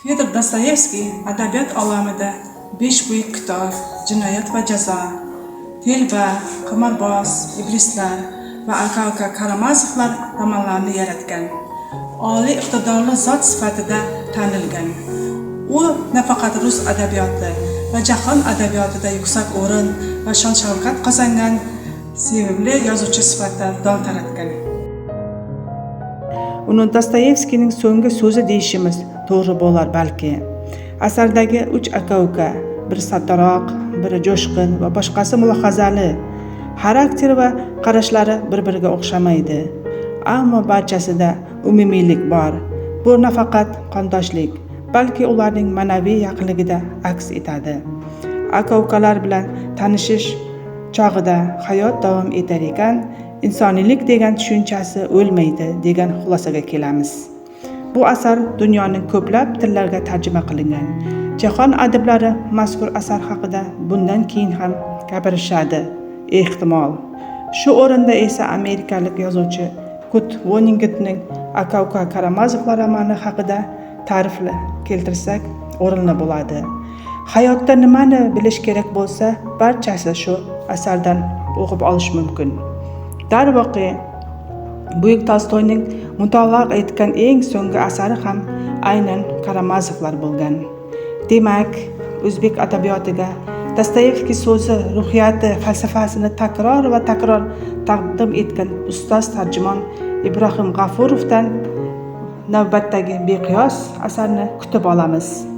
Fyodor Dostoyevskiy adabiyot olamida 5 buyuk kitob, Jinoyat va jazo, Telba, Qimorboz, Iblislar va Aka Karamazovlar romanlarini yaratgan. Oliy iqtidorli zot sifatida tanilgan. U nafaqat rus adabiyoti va jahon adabiyotida yuksak o'rin va shon-shavqat qozongan sevimli yozuvchi sifatida dong taratgan. Uni Dostoyevskiyning so'nggi so'zi deyishimiz to'g'ri bo'lar balki. Asardagi 3 aka-uka, biri saddaroq, biri jo'shqin va boshqasi mulohazali. Xarakter va qarashlari bir-biriga o'xshamaydi. Ammo barchasida umumiylik bor. Bu nafaqat qondoshlik, balki ularning ma'naviy yaqinligida aks etadi. Aka-ukalar bilan tanishish chog'ida hayot davom etar ekan, insoniylik degan tushunchasi o'lmaydi degan xulosaga kelamiz. Bu asar dunyoning ko'plab tillarga tarjima qilingan. Jahon adablari mazkur asar haqida bundan keyin ham gapirishadi, ehtimol. Shu o'rinda esa amerikalik yozuvchi Kurt Vonnegutning Aka Karamazovlar romani haqida ta'riflar keltirsak o'rinli bo'ladi. Hayotda nimani bilish kerak bo'lsa, barchasi shu asardan o'qib olish mumkin. Darvoqe, Buyuk Tolstoyning mutolaa etgan eng so'nggi asari ham aynan Karamazovlar bo'lgan. Demak, o'zbek adabiyotiga Dostoyevskiy so'zi, ruhiyati, falsafasini takror va takror taqdim etgan ustoz tarjimon Ibrohim G'afurovdan navbatdagi beqiyos asarni kutib olamiz.